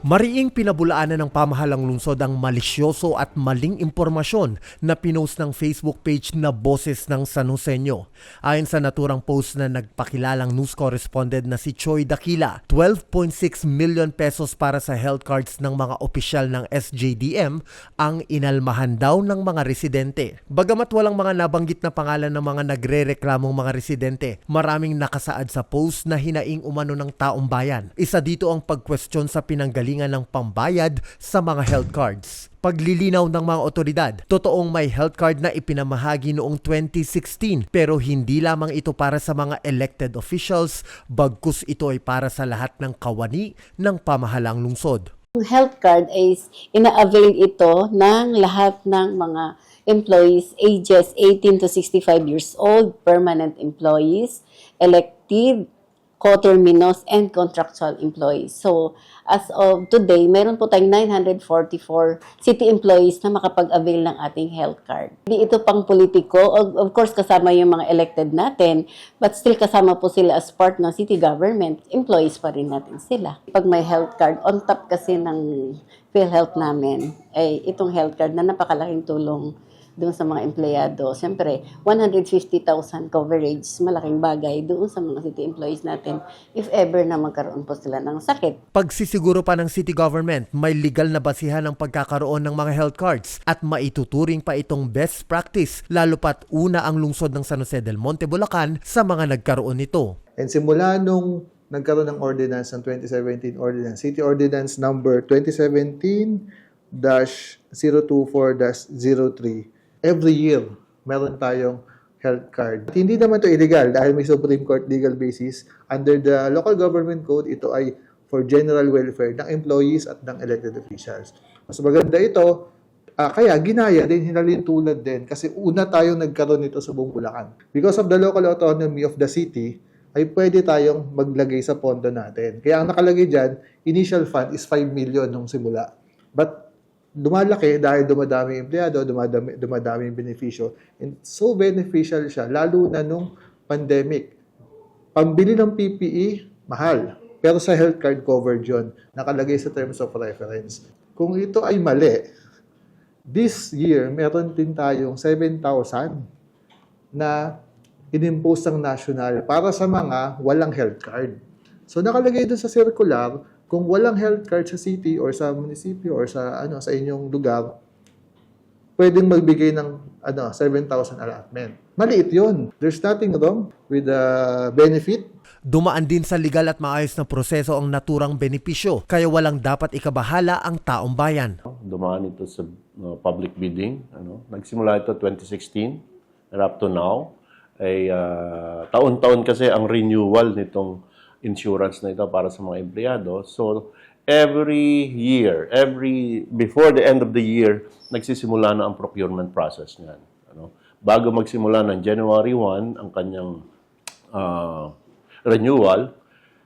Mariing pinabulaanan ng pamahalang lungsod ang malisyoso at maling impormasyon na pinost ng Facebook page na Boses ng San Joseño. Ayon sa naturang post na nagpakilalang news correspondent na si Choi Dakila, 12.6 million pesos para sa health cards ng mga opisyal ng SJDM ang inalmahan daw ng mga residente. Bagamat walang mga nabanggit na pangalan ng mga nagre-reklamong mga residente, maraming nakasaad sa post na hinaing umano ng taong bayan. Isa dito ang pagkwestiyon sa pinanggalingan ng pambayad sa mga health cards. Paglilinaw ng mga otoridad, totoong may health card na ipinamahagi noong 2016 pero hindi lamang ito para sa mga elected officials, bagkus ito ay para sa lahat ng kawani ng pamahalang lungsod. Ang health card is ina-avail ito ng lahat ng mga employees ages 18 to 65 years old, permanent employees, elective, coterminous, and contractual employees. So, as of today, meron po tayong 944 city employees na makapag-avail ng ating health card. Hindi ito pang politiko. Of course, kasama yung mga elected natin, but still kasama po sila as part ng city government. Employees pa rin natin sila. Pag may health card, on top kasi ng PhilHealth namin, ay itong health card na napakalaking tulong doon sa mga empleyado. Siyempre, 150,000 coverage, malaking bagay doon sa mga city employees natin if ever na magkaroon po sila ng sakit. Pagsisiguro pa ng city government, may legal na basihan ng pagkakaroon ng mga health cards at maituturing pa itong best practice lalo pat una ang lungsod ng San Jose del Monte, Bulacan sa mga nagkaroon nito. And simula nung nagkaroon ng ordinance ng 2017 ordinance, City Ordinance number 2017-024-03, every year, meron tayong health card. At hindi naman ito illegal dahil may Supreme Court legal basis. Under the local government code, ito ay for general welfare ng employees at ng elected officials. Mas maganda ito, kaya ginaya din, hinalin tulad din kasi una tayong nagkaroon nito sa buong Bulacan. Because of the local autonomy of the city, ay pwede tayong maglagay sa pondo natin. Kaya ang nakalagay dyan, initial fund is 5 million nung simula. But dumalaki dahil dumadami yung empleyado, dumadami yung benepisyo. And so beneficial siya, lalo na nung pandemic. Pambili ng PPE, mahal. Pero sa health card covered yun, nakalagay sa terms of reference. Kung ito ay mali, this year, meron din tayong 7,000 na inimpose ng national para sa mga walang health card. So nakalagay doon sa circular, kung walang health card sa city or sa munisipyo or sa sa inyong lugar, pwedeng magbigay ng 7,000 allotment. Maliit 'yon. There's nothing wrong with the benefit. Dumaan din sa legal at maayos na proseso ang naturang benepisyo, kaya walang dapat ikabahala ang taong bayan. Dumaan ito sa public bidding. Nagsimula ito 2016 and up to now. Ay taon-taon kasi ang renewal nitong insurance na ito para sa mga empleyado. So, every year, before the end of the year, nagsisimula na ang procurement process niyan. Bago magsimula ng January 1, ang kanyang renewal,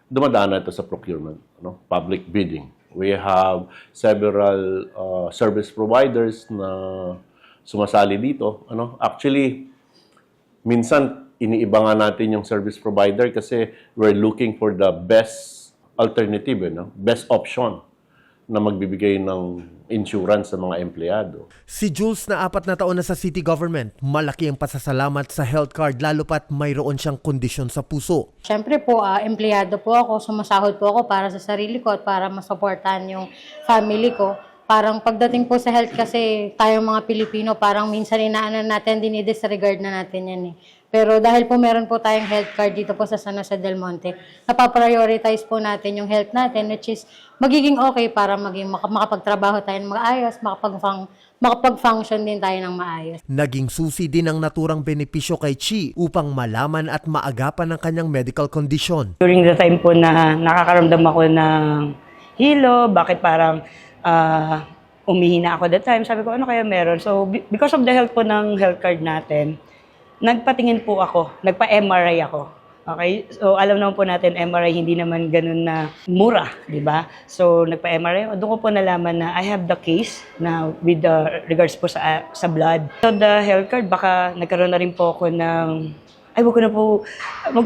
dumadaan na ito sa procurement, public bidding. We have several service providers na sumasali dito. Actually, minsan, iniiba nga natin yung service provider kasi we're looking for the best alternative, best option na magbibigay ng insurance sa mga empleyado. Si Jules na 4 na taon na sa city government, malaki ang pasasalamat sa health card lalo pat mayroon siyang kondisyon sa puso. Siyempre po, empleyado po ako, sumasahod po ako para sa sarili ko at para masuportahan yung family ko. Parang pagdating po sa health kasi tayong mga Pilipino, parang minsan inaanan natin, dinidisregard na natin yan eh. Pero dahil po meron po tayong health card dito po sa San Jose del Monte, napaprioritize po natin yung health natin, which is magiging okay para makapagtrabaho tayo ng maayos, makapag-function din tayo ng maayos. Naging susi din ang naturang benepisyo kay Chi upang malaman at maagapan ang kanyang medical condition. During the time po na nakakaramdam ako ng hilo, bakit parang umihina ako that time, sabi ko ano kaya meron? So because of the help po ng health card natin, nagpatingin po ako, nagpa-MRI ako. Okay? So alam naman po natin, MRI hindi naman ganun na mura, di ba? So nagpa-MRI ako, doon ko po nalaman na I have the case na with regards po sa blood. So the health card, baka nagkaroon na rin po ako ng ay wag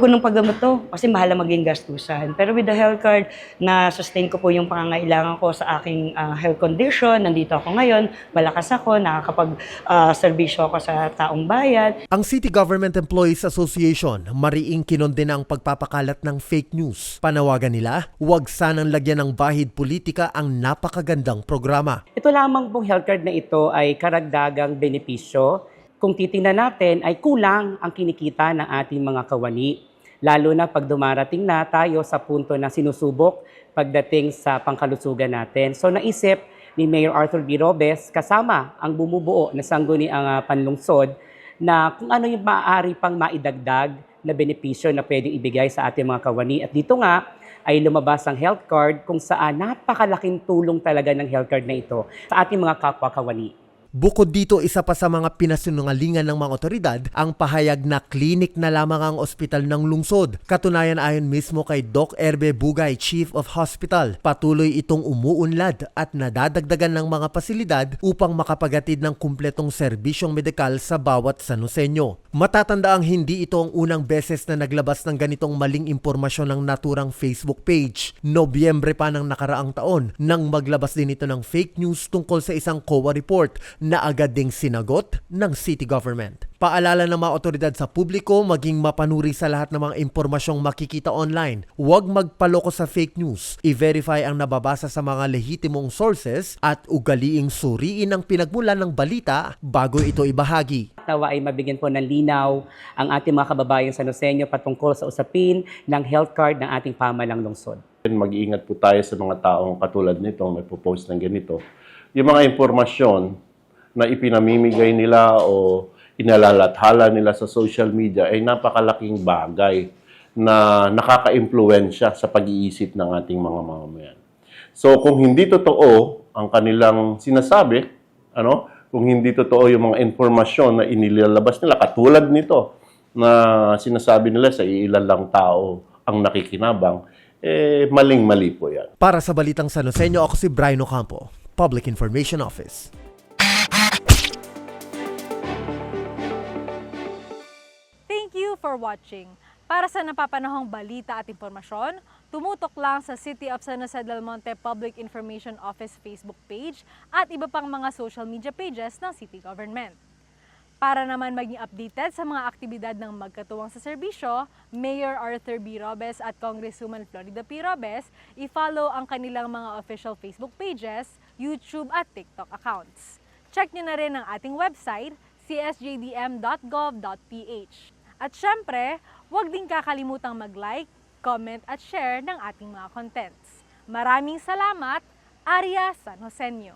ko nang paggamot to kasi mahal na maging gastusan. Pero with the health card, na-sustain ko po yung pangangailangan ko sa aking health condition. Nandito ako ngayon, malakas ako, nakakapag-serbisyo ako sa taong bayan. Ang City Government Employees Association mariing kinondena ang pagpapakalat ng fake news. Panawagan nila, huwag sanang lagyan ng bahid politika ang napakagandang programa. Ito lamang pong health card na ito ay karagdagang benepisyo. Kung titingnan natin ay kulang ang kinikita ng ating mga kawani. Lalo na pag dumarating na tayo sa punto na sinusubok pagdating sa pangkalusugan natin. So naisip ni Mayor Arthur B. Robes kasama ang bumubuo na sangguniang panlungsod na kung ano yung maaari pang maidagdag na benepisyo na pwedeng ibigay sa ating mga kawani. At dito nga ay lumabas ang health card kung saan napakalaking tulong talaga ng health card na ito sa ating mga kapwa kawani. Bukod dito, isa pa sa mga pinasinungalingan ng mga otoridad ang pahayag na klinik na lamang ang ospital ng lungsod. Katunayan ayon mismo kay Doc Erbe Bugay, Chief of Hospital, patuloy itong umuunlad at nadadagdagan ng mga pasilidad upang makapagatid ng kumpletong serbisyong medikal sa bawat Sanoseño. Matatanda ang hindi ito ang unang beses na naglabas ng ganitong maling impormasyon ng naturang Facebook page. Nobyembre pa ng nakaraang taon nang maglabas din ito ng fake news tungkol sa isang COA report na agad ding sinagot ng city government. Paalala ng mga otoridad sa publiko maging mapanuri sa lahat ng mga impormasyong makikita online. Huwag magpaloko sa fake news. I-verify ang nababasa sa mga lehitimong sources at ugaliing suriin ang pinagmulan ng balita bago ito ibahagi. Nawa ay mabigyan po ng linaw ang ating mga kababayan sa Sanoseño patungkol sa usapin ng health card ng ating pamahalang lungsod. Mag-iingat po tayo sa mga taong katulad nito, may post ng ganito. Yung mga impormasyon na ipinamimigay nila o inalalathala nila sa social media ay napakalaking bagay na nakaka-impluwensya sa pag-iisip ng ating mga mamamayan. So kung hindi totoo ang kanilang sinasabi, kung hindi totoo yung mga informasyon na inilalabas nila, katulad nito na sinasabi nila sa ilan lang tao ang nakikinabang, maling-mali po yan. Para sa Balitang Sanoseño, ako si Brian Ocampo, Public Information Office. Thank you for watching. Para sa napapanahong balita at impormasyon, tumutok lang sa City of San Jose del Monte Public Information Office Facebook page at iba pang mga social media pages ng City Government. Para naman maging updated sa mga aktibidad ng magkatuwang sa serbisyo, Mayor Arthur B. Robes at Congresswoman Florida P. Robes, i-follow ang kanilang mga official Facebook pages, YouTube at TikTok accounts. Check nyo na rin ang ating website, csjdm.gov.ph. At syempre, huwag din kakalimutang mag-like, comment at share ng ating mga contents. Maraming salamat, Arya San Joseño.